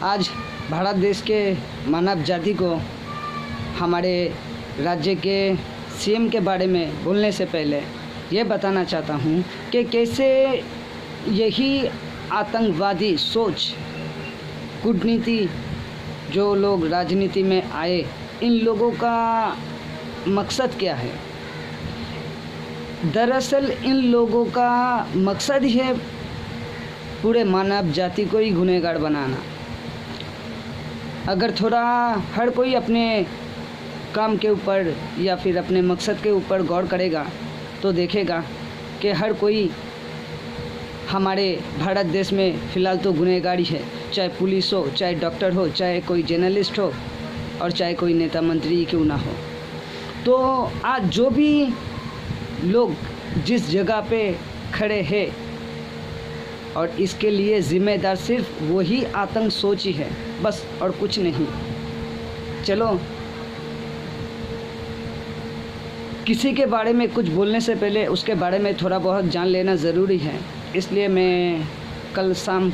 आज भारत देश के मानव जाति को हमारे राज्य के सीएम के बारे में बोलने से पहले ये बताना चाहता हूँ कि कैसे यही आतंकवादी सोच, कूटनीति, जो लोग राजनीति में आए, इन लोगों का मकसद क्या है। दरअसल इन लोगों का मकसद ही है पूरे मानव जाति को ही गुनहगार बनाना। अगर थोड़ा हर कोई अपने काम के ऊपर या फिर अपने मकसद के ऊपर गौर करेगा तो देखेगा कि हर कोई हमारे भारत देश में फ़िलहाल तो गुनहगारी है, चाहे पुलिस हो, चाहे डॉक्टर हो, चाहे कोई जर्नलिस्ट हो और चाहे कोई नेता मंत्री क्यों ना हो। तो आज जो भी लोग जिस जगह पे खड़े हैं और इसके लिए ज़िम्मेदार सिर्फ वही आतंक सोच ही है, बस और कुछ नहीं। चलो, किसी के बारे में कुछ बोलने से पहले उसके बारे में थोड़ा बहुत जान लेना ज़रूरी है। इसलिए मैं कल शाम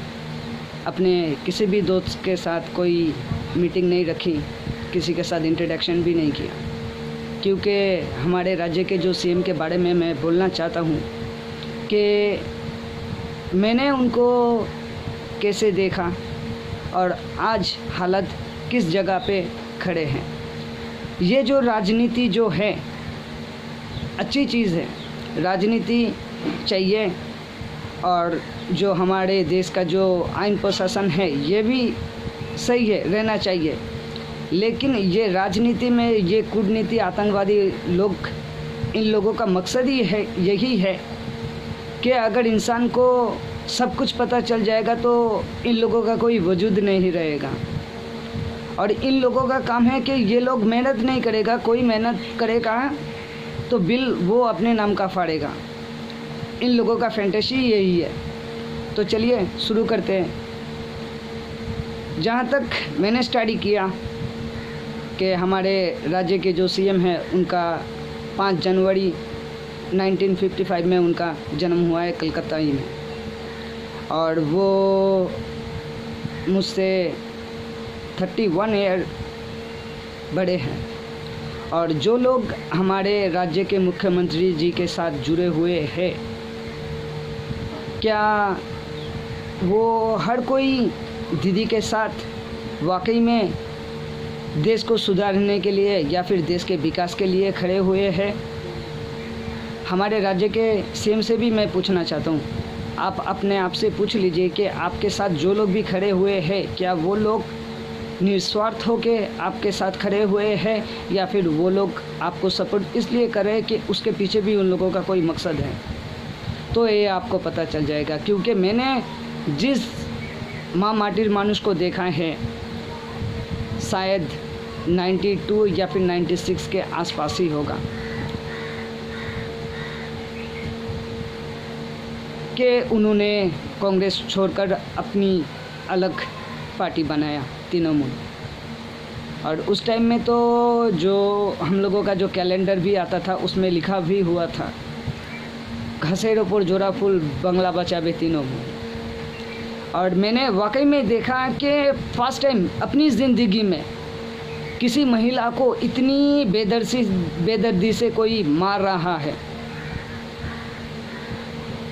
अपने किसी भी दोस्त के साथ कोई मीटिंग नहीं रखी, किसी के साथ इंट्रोडक्शन भी नहीं किया, क्योंकि हमारे राज्य के जो सीएम के बारे में मैं बोलना चाहता हूँ कि मैंने उनको कैसे देखा और आज हालत किस जगह पे खड़े हैं। ये जो राजनीति जो है अच्छी चीज़ है, राजनीति चाहिए, और जो हमारे देश का जो आईन प्रशासन है ये भी सही है, रहना चाहिए। लेकिन ये राजनीति में ये कूटनीति, आतंकवादी लोग, इन लोगों का मकसद ही है, यही है कि अगर इंसान को सब कुछ पता चल जाएगा तो इन लोगों का कोई वजूद नहीं रहेगा। और इन लोगों का काम है कि ये लोग मेहनत नहीं करेगा, कोई मेहनत करेगा तो बिल वो अपने नाम का फाड़ेगा। इन लोगों का फैंटेसी यही है। तो चलिए शुरू करते हैं। जहाँ तक मैंने स्टडी किया कि हमारे राज्य के जो सीएम हैं उनका 5 जनवरी 1955 में उनका जन्म हुआ है कलकत्ता ही में, और वो मुझसे 31 ईयर बड़े हैं। और जो लोग हमारे राज्य के मुख्यमंत्री जी के साथ जुड़े हुए हैं, क्या वो हर कोई दीदी के साथ वाकई में देश को सुधारने के लिए या फिर देश के विकास के लिए खड़े हुए हैं? हमारे राज्य के सीएम से भी मैं पूछना चाहता हूँ, आप अपने आप से पूछ लीजिए कि आपके साथ जो लोग भी खड़े हुए हैं, क्या वो लोग निस्वार्थ होके आपके साथ खड़े हुए हैं या फिर वो लोग आपको सपोर्ट इसलिए कर रहे हैं कि उसके पीछे भी उन लोगों का कोई मकसद है? तो ये आपको पता चल जाएगा, क्योंकि मैंने जिस माँ माटिर मानुष को देखा है, शायद 92 या फिर 96 के आसपास ही होगा, कि उन्होंने कांग्रेस छोड़कर अपनी अलग पार्टी बनाया, तृणमूल। और उस टाइम में तो जो हम लोगों का जो कैलेंडर भी आता था उसमें लिखा भी हुआ था, घसेर ओपर जोरा फूल बंगला बचावे तृणमूल। और मैंने वाकई में देखा कि फर्स्ट टाइम अपनी ज़िंदगी में किसी महिला को इतनी बेदर्दी से कोई मार रहा है।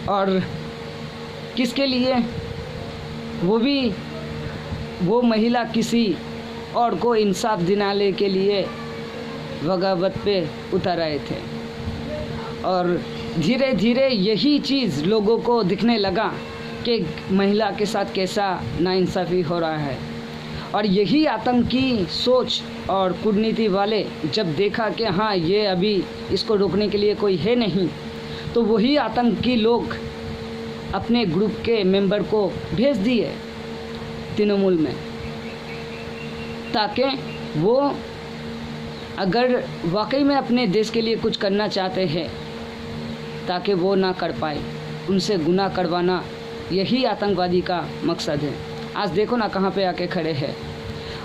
और किसके लिए? वो महिला किसी और को इंसाफ दिलाने के लिए बगावत पे उतर आए थे। और धीरे धीरे यही चीज़ लोगों को दिखने लगा कि महिला के साथ कैसा नाइंसाफ़ी हो रहा है। और यही आतंकी सोच और कूटनीति वाले जब देखा कि हाँ, ये अभी इसको रोकने के लिए कोई है नहीं, तो वही आतंकी लोग अपने ग्रुप के मेंबर को भेज दिए तृणमूल में, ताकि वो अगर वाकई में अपने देश के लिए कुछ करना चाहते हैं ताकि वो ना कर पाए, उनसे गुनाह करवाना यही आतंकवादी का मकसद है। आज देखो ना कहाँ पे आके खड़े हैं।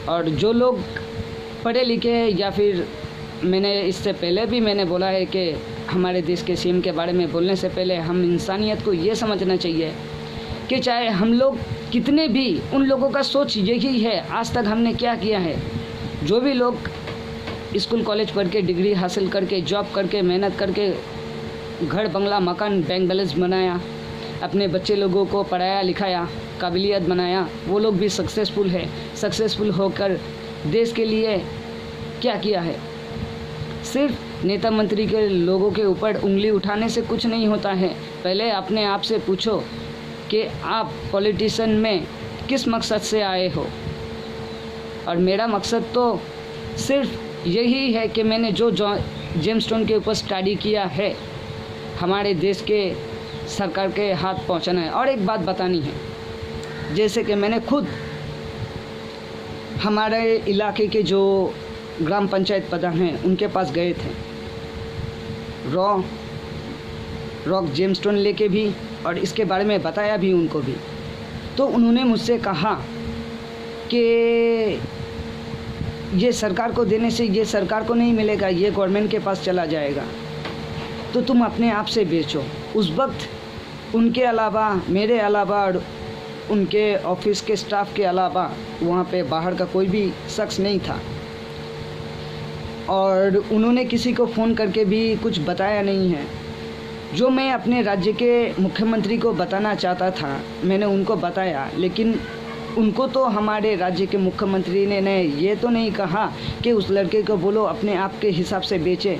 और जो लोग पढ़े लिखे या फिर मैंने इससे पहले भी मैंने बोला है कि हमारे देश के सीएम के बारे में बोलने से पहले हम इंसानियत को ये समझना चाहिए कि चाहे हम लोग कितने भी उन लोगों का सोच यही है। आज तक हमने क्या किया है, जो भी लोग स्कूल कॉलेज पढ़ के डिग्री हासिल करके जॉब करके मेहनत करके घर बंगला मकान बैंक बैलेंस बनाया, अपने बच्चे लोगों को पढ़ाया लिखाया, काबिलियत बनाया, वो लोग भी सक्सेसफुल है। सक्सेसफुल होकर देश के लिए क्या किया है? सिर्फ नेता मंत्री के लोगों के ऊपर उंगली उठाने से कुछ नहीं होता है। पहले अपने आप से पूछो कि आप पॉलिटिशियन में किस मकसद से आए हो। और मेरा मकसद तो सिर्फ यही है कि मैंने जो जेमस्टोन के ऊपर स्टडी किया है, हमारे देश के सरकार के हाथ पहुंचाना है। और एक बात बतानी है, जैसे कि मैंने खुद हमारे इलाके के जो ग्राम पंचायत प्रधान हैं उनके पास गए थे, रॉक जेमस्टोन लेके भी, और इसके बारे में बताया भी उनको भी। तो उन्होंने मुझसे कहा कि ये सरकार को देने से ये सरकार को नहीं मिलेगा, ये गवर्नमेंट के पास चला जाएगा, तो तुम अपने आप से बेचो। उस वक्त उनके अलावा, मेरे अलावा और उनके ऑफिस के स्टाफ के अलावा वहाँ पे बाहर का कोई भी शख्स नहीं था, और उन्होंने किसी को फ़ोन करके भी कुछ बताया नहीं है। जो मैं अपने राज्य के मुख्यमंत्री को बताना चाहता था मैंने उनको बताया, लेकिन उनको तो हमारे राज्य के मुख्यमंत्री ने ये तो नहीं कहा कि उस लड़के को बोलो अपने आप के हिसाब से बेचे।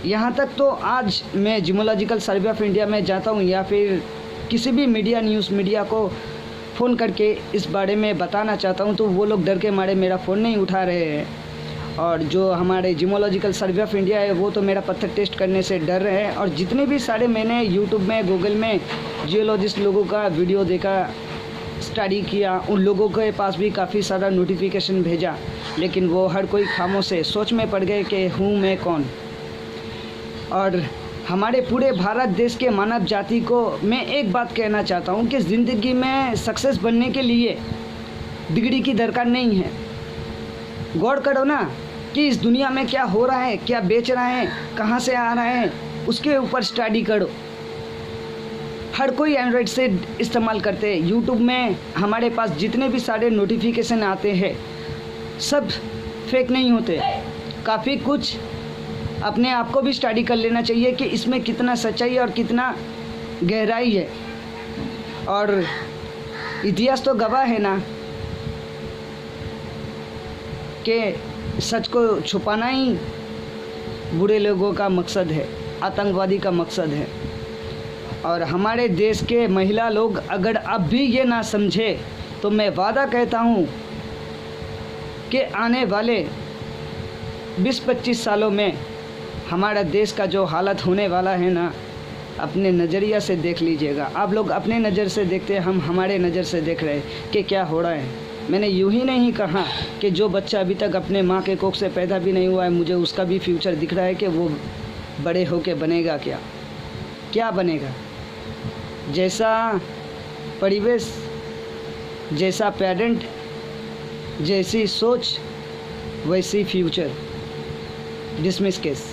यहाँ तक तो आज मैं जियोलॉजिकल सर्वे ऑफ इंडिया में जाता हूँ या फिर किसी भी मीडिया, न्यूज़ मीडिया को फ़ोन करके इस बारे में बताना चाहता हूँ, तो वो लोग डर के मारे मेरा फ़ोन नहीं उठा रहे हैं। और जो हमारे जियोलॉजिकल सर्वे ऑफ इंडिया है वो तो मेरा पत्थर टेस्ट करने से डर रहे हैं। और जितने भी सारे मैंने यूट्यूब में, गूगल में जियोलॉजिस्ट लोगों का वीडियो देखा, स्टडी किया, उन लोगों के पास भी काफ़ी सारा नोटिफिकेशन भेजा, लेकिन वो हर कोई खामोश है, सोच में पड़ गए कि हूँ मैं कौन। और हमारे पूरे भारत देश के मानव जाति को मैं एक बात कहना चाहता हूँ कि ज़िंदगी में सक्सेस बनने के लिए डिग्री की दरकार नहीं है। गौर करो ना कि इस दुनिया में क्या हो रहा है, क्या बेच रहा है, कहाँ से आ रहा है, उसके ऊपर स्टडी करो। हर कोई एंड्रॉयड से इस्तेमाल करते हैं। यूट्यूब में हमारे पास जितने भी सारे नोटिफिकेशन आते हैं सब फेक नहीं होते। काफ़ी कुछ अपने आप को भी स्टडी कर लेना चाहिए कि इसमें कितना सच्चाई और कितना गहराई है। और इतिहास तो गवाह है ना कि सच को छुपाना ही बुरे लोगों का मकसद है, आतंकवादी का मकसद है। और हमारे देश के महिला लोग अगर अब भी ये ना समझे तो मैं वादा कहता हूँ कि आने वाले 20-25 सालों में हमारा देश का जो हालत होने वाला है ना, अपने नज़रिया से देख लीजिएगा। आप लोग अपने नज़र से देखते हैं, हम हमारे नज़र से देख रहे हैं कि क्या हो रहा है। मैंने यूँ ही नहीं कहा कि जो बच्चा अभी तक अपने माँ के कोख से पैदा भी नहीं हुआ है, मुझे उसका भी फ्यूचर दिख रहा है कि वो बड़े होके बनेगा क्या बनेगा। जैसा परिवेश, जैसा पेरेंट, जैसी सोच, वैसी फ्यूचर। Dismiss case.